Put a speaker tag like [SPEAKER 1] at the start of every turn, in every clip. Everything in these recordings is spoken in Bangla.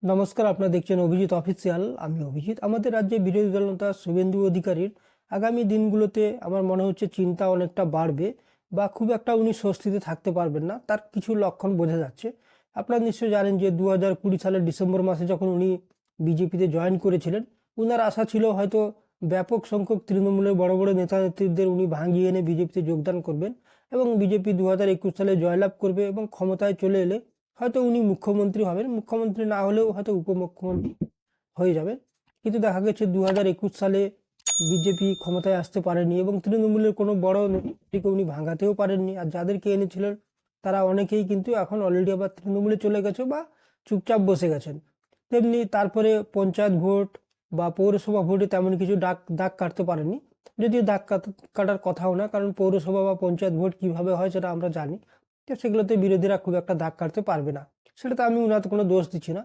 [SPEAKER 1] নমস্কার, আপনারা দেখছেন অভিজিৎ অফিসিয়াল। আমি অভিজিৎ। আমাদের রাজ্যে বিরোধী দলনেতা শুভেন্দু অধিকারীর আগামী দিনগুলোতে আমার মনে হচ্ছে চিন্তা অনেকটা বাড়বে বা খুব একটা উনি স্বস্তিতে থাকতে পারবেন না, তার কিছু লক্ষণ বোঝা যাচ্ছে। আপনারা নিশ্চয়ই জানেন যে 2020 সালের ডিসেম্বর মাসে যখন উনি বিজেপিতে জয়েন করেছিলেন, উনার আশা ছিল হয়তো ব্যাপক সংখ্যক তৃণমূলের বড় বড় নেতা নেত্রীদের উনি ভাঙিয়ে এনে বিজেপিতে যোগদান করবেন এবং বিজেপি 2021 সালে জয়লাভ করবে এবং ক্ষমতায় চলে এলে হয়তো উনি মুখ্যমন্ত্রী হবেন, মুখ্যমন্ত্রী না হলেও হয়তো উপমুখ্যমন্ত্রী হয়ে যাবেন। কিন্তু দেখা গেছে 2021 সালে বিজেপি ক্ষমতায় আসতে পারেনি এবং তৃণমূলের কোনো বড় নেত্রীকে উনি ভাঙাতেও পারেননি। আর যাদেরকে এনেছিলেন তারা অনেকেই কিন্তু এখন অলরেডি আবার তৃণমূলে চলে গেছে বা চুপচাপ বসে গেছেন। তেমনি তারপরে পঞ্চায়েত ভোট বা পৌরসভা ভোটে তেমন কিছু দাগ কাটতে পারেননি, যদিও কাটার কথাও না, কারণ পৌরসভা বা পঞ্চায়েত ভোট কিভাবে হয় সেটা আমরা জানি। তো সেগুলোতে বিরোধীরা খুব একটা দাগ কাটতে পারবে না, সেটাতে আমি উনাতে কোনো দোষ দিচ্ছি না।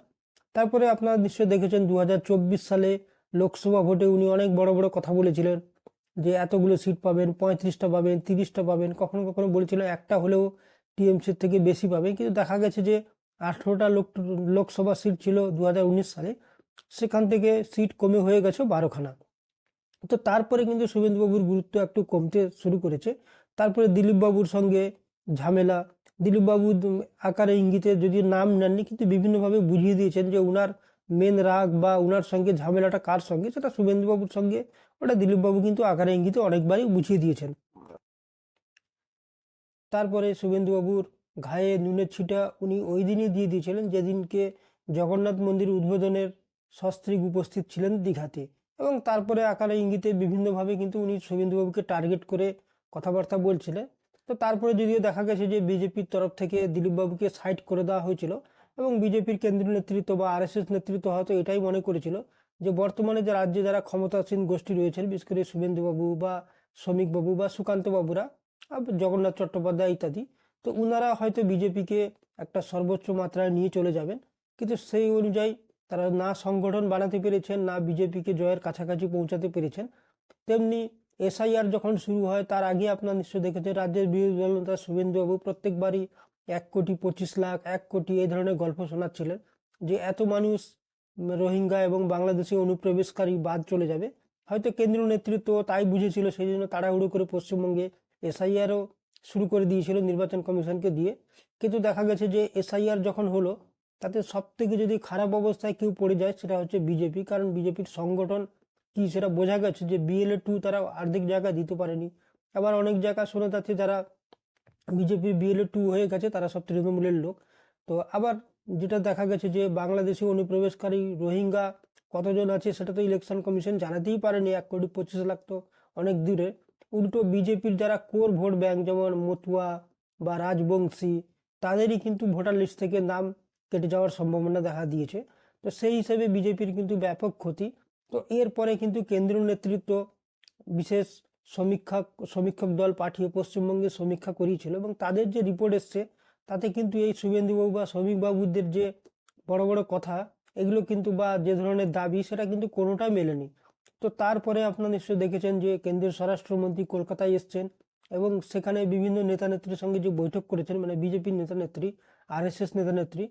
[SPEAKER 1] তারপরে আপনারা নিশ্চয়ই দেখেছেন 2024 সালে লোকসভা ভোটে উনি অনেক বড় বড় কথা বলেছিলেন যে এতগুলো সিট পাবেন, 35টা পাবেন, 30টা পাবেন, কখনো কখনো বলেছিলেন একটা হলেও টিএমসির থেকে বেশি পাবেন। কিন্তু দেখা গেছে যে 18টা লোকসভা সিট ছিল 2019 সালে, সেখান থেকে সিট কমে হয়ে গেছে 12খানা। তো তারপরে কিন্তু শুভেন্দুবাবুর গুরুত্ব একটু কমতে শুরু করেছে। তারপরে দিলীপবাবুর সঙ্গে ঝামেলা। দিলীপবাবু আকারে ইঙ্গিতে যদি নাম নেননি, কিন্তু বিভিন্নভাবে বুঝিয়ে দিয়েছেন যে উনার মেন রাগ বা উনার সঙ্গে ঝামেলাটা কার সঙ্গে, সেটা শুভেন্দুবাবুর সঙ্গে। ওটা দিলীপবাবু কিন্তু আকারে ইঙ্গিতে অনেকবারই বুঝিয়ে দিয়েছেন। তারপরে শুভেন্দুবাবুর ঘায়ে নুনের ছিটা উনি ওই দিনই দিয়ে দিয়েছিলেন যেদিনকে জগন্নাথ মন্দির উদ্বোধনের সস্ত্রীক উপস্থিত ছিলেন দীঘাতে। এবং তারপরে আকারে ইঙ্গিতে বিভিন্নভাবে কিন্তু উনি শুভেন্দুবাবুকে টার্গেট করে কথাবার্তা বলছিলেন। তো তারপরে যদিও দেখা গেছে যে বিজেপির তরফ থেকে দিলীপবাবুকে সাইড করে দেওয়া হয়েছিল এবং বিজেপির কেন্দ্রীয় নেতৃত্ব বা আরএসএস নেতৃত্ব হয়তো এটাই মনে করেছিল যে বর্তমানে যে রাজ্যে যারা ক্ষমতাসীন গোষ্ঠী রয়েছেন, বিশেষ করে শুভেন্দুবাবু বা শ্রমিকবাবু বা সুকান্ত বাবুরা, জগন্নাথ চট্টোপাধ্যায় ইত্যাদি, তো উনারা হয়তো বিজেপিকে একটা সর্বোচ্চ মাত্রায় নিয়ে চলে যাবেন। কিন্তু সেই অনুযায়ী তারা না সংগঠন বানাতে পেরেছেন, না বিজেপিকে জয়ের কাছাকাছি পৌঁছাতে পেরেছেন। তেমনি এসআইআর যখন শুরু হয় তার আগে আপনার নিশ্চয় দেখেছেন রাজ্যের বিরোধী দলনেতা শুভেন্দুবাবু প্রত্যেকবারই 1,25,00,000, 1 কোটি এই ধরনের গল্প শোনাচ্ছিলেন যে এত মানুষ রোহিঙ্গা এবং বাংলাদেশি অনুপ্রবেশকারী বাদ চলে যাবে। হয়তো কেন্দ্রীয় নেতৃত্ব তাই বুঝেছিল, সেই জন্য তাড়াহুড়ো করে পশ্চিমবঙ্গে এসআইআরও শুরু করে দিয়েছিল নির্বাচন কমিশনকে দিয়ে। কিন্তু দেখা গেছে যে এসআইআর যখন হলো, তাতে সব থেকে যদি খারাপ অবস্থায় কেউ পড়ে যায় সেটা হচ্ছে বিজেপি, কারণ বিজেপির সংগঠন কি সেটা বোঝা গেছে যে BLA 2 তারা অর্ধেক জায়গায় দিতে পারেনি। আবার অনেক জায়গা শোনা যাচ্ছে যারা বিজেপির BLA 2 হয়ে গেছে তারা সব তৃণমূলের লোক। তো আবার যেটা দেখা গেছে যে বাংলাদেশি অনুপ্রবেশকারী রোহিঙ্গা কতজন আছে সেটা তো ইলেকশন কমিশন জানাতেই পারেনি। 1,25,00,000 তো অনেক দূরে। উল্টো বিজেপির যারা কোর ভোট ব্যাংক যেমন মতুয়া বা রাজবংশী, তাদেরই কিন্তু ভোটার লিস্ট থেকে নাম কেটে যাওয়ার সম্ভাবনা দেখা দিয়েছে। তো সেই হিসেবে বিজেপির কিন্তু ব্যাপক ক্ষতি। তো এরপরে কিন্তু কেন্দ্রীয় নেতৃত্ব বিশেষ সমীক্ষক দল পাঠিয়ে পশ্চিমবঙ্গে সমীক্ষা করিয়েছিল এবং তাদের যে রিপোর্ট এসছে তাতে কিন্তু এই শুভেন্দুবাবু বা শ্রমিকবাবুদের যে বড় বড় কথা, এগুলো কিন্তু বা যে ধরনের দাবি সেটা কিন্তু কোনোটাই মেলেনি। তো তারপরে আপনারা নিশ্চয়ই দেখেছেন যে কেন্দ্রীয় স্বরাষ্ট্রমন্ত্রী কলকাতায় এসছেন এবং সেখানে বিভিন্ন নেতা নেত্রীর সঙ্গে যে বৈঠক করেছেন, মানে বিজেপির নেতা নেত্রী, আরএসএস নেতা নেত্রী,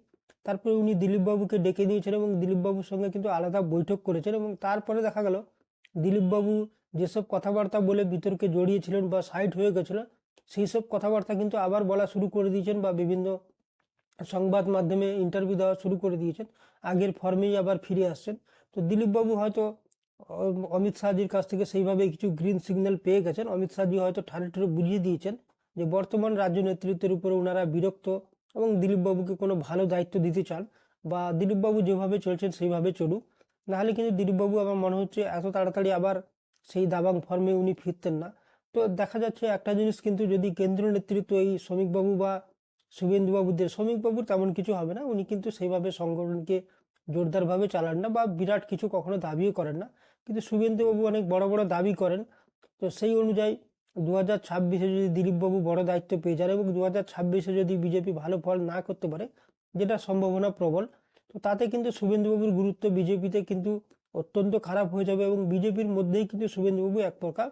[SPEAKER 1] তারপরে উনি দিলীপবাবুকে ডেকে নিয়েছেন এবং দিলীপবাবুর সঙ্গে কিন্তু আলাদা বৈঠক করেছেন। এবং তারপরে দেখা গেল দিলীপবাবু যেসব কথাবার্তা বলে বিতর্কে জড়িয়েছিলেন বা সাইড হয়ে গেছিল, সেই সব কথাবার্তা কিন্তু আবার বলা শুরু করে দিয়েছেন বা বিভিন্ন সংবাদ মাধ্যমে ইন্টারভিউ দেওয়া শুরু করে দিয়েছেন। আগের ফর্মেই আবার ফিরে আসছেন। তো দিলীপবাবু হয়তো অমিত শাহজির কাছ থেকে সেইভাবে কিছু গ্রিন সিগন্যাল পেয়ে গেছেন। অমিত শাহজি হয়তো ঠাড়ে ঠাড়ে বুঝিয়ে দিয়েছেন যে বর্তমান রাজ্য নেতৃত্বের উপরে ওনারা বিরক্ত এবং দিলীপবাবুকে কোনো ভালো দায়িত্ব দিতে চান বা দিলীপবাবু যেভাবে চলছেন সেইভাবে চলুক। নাহলে কিন্তু দিলীপবাবু আমার মনে হচ্ছে এত তাড়াতাড়ি আবার সেই দাবাং ফর্মে উনি ফিরতেন না। তো দেখা যাচ্ছে একটা জিনিস, কিন্তু যদি কেন্দ্রীয় নেতৃত্ব এই শ্রমিকবাবু বা শ্রমিকবাবুর তেমন কিছু হবে না, উনি কিন্তু সেইভাবে সংগঠনকে জোরদারভাবে চালান না বা বিরাট কিছু কখনো দাবিও করেন না। কিন্তু শুভেন্দুবাবু অনেক বড় বড় দাবি করেন। তো সেই অনুযায়ী 2026-এ যদি দিলীপবাবু বড় দায়িত্ব পেয়ে যান এবং 2026-এ যদি বিজেপি ভালো ফল না করতে পারে, যেটা সম্ভাবনা প্রবল, তো তাতে কিন্তু শুভেন্দুবাবুর গুরুত্ব বিজেপিতে কিন্তু অত্যন্ত খারাপ হয়ে যাবে এবং বিজেপির মধ্যেই কিন্তু শুভেন্দুবাবু এক প্রকার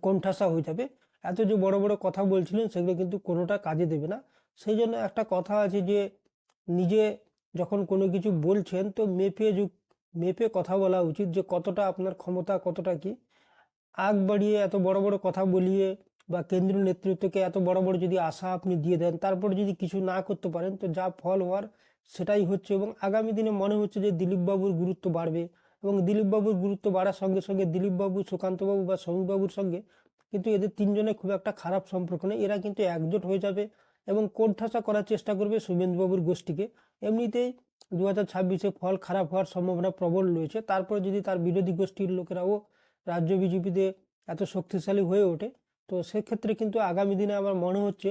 [SPEAKER 1] কোণঠাসা হয়ে যাবে। এত যে বড় বড় কথা বলছিলেন সেগুলো কিন্তু কোনোটা কাজে দেবে না। সেই জন্য একটা কথা আছে যে নিজে যখন কোনো কিছু বলছেন তো মেপে কথা বলা উচিত, যে কতটা আপনার ক্ষমতা, কতটা কি। আগ বাড়িয়ে এত বড় বড় কথা বলিয়ে বা কেন্দ্রীয় নেতৃত্বকে এত বড় বড় যদি আশা আপনি দিয়ে দেন, তারপরে যদি কিছু না করতে পারেন, তো যা ফল হওয়ার সেটাই হচ্ছে। এবং আগামী দিনে মনে হচ্ছে যে দিলীপবাবুর গুরুত্ব বাড়বে, এবং দিলীপবাবুর গুরুত্ব বাড়ার সঙ্গে সঙ্গে দিলীপবাবু, সুকান্তবাবু বা সমীরবাবুর সঙ্গে কিন্তু এদের তিনজনের খুব একটা খারাপ সম্পর্ক নেই। এরা কিন্তু একজোট হয়ে যাবে এবং কোণঠাসা করার চেষ্টা করবে শুভেন্দুবাবুর গোষ্ঠীকে। এমনিতেই 2026-এ ফল খারাপ হওয়ার সম্ভাবনা প্রবল রয়েছে। তারপরে যদি তার বিরোধী গোষ্ঠীর লোকেরাও রাজ্য বিজেপিতে এত শক্তিশালী হয়ে ওঠে, তো সেক্ষেত্রে কিন্তু আগামী দিনে আমার মনে হচ্ছে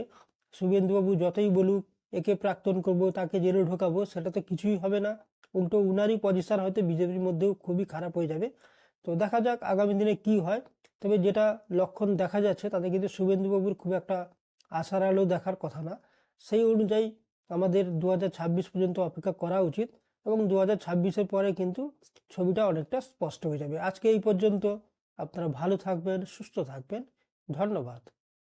[SPEAKER 1] শুভেন্দুবাবু যতই বলুক একে প্রাক্তন করব, তাকে জেলে ঢোকাবো, সেটা তো কিছুই হবে না। উল্টো উনারই পজিশন হয়তো বিজেপির মধ্যেও খুবই খারাপ হয়ে যাবে। তো দেখা যাক আগামী দিনে কি হয়। তবে যেটা লক্ষণ দেখা যাচ্ছে তাতে কিন্তু শুভেন্দুবাবুর খুব একটা আশার আলো দেখার কথা না। সেই অনুযায়ী আমাদের 2026 পর্যন্ত অপেক্ষা করা উচিত, এবং 2026-এর পরে কিন্তু ছবিটা অনেকটা স্পষ্ট হয়ে যাবে। আজকে এই পর্যন্ত। আপনারা ভালো থাকবেন, সুস্থ থাকবেন। ধন্যবাদ।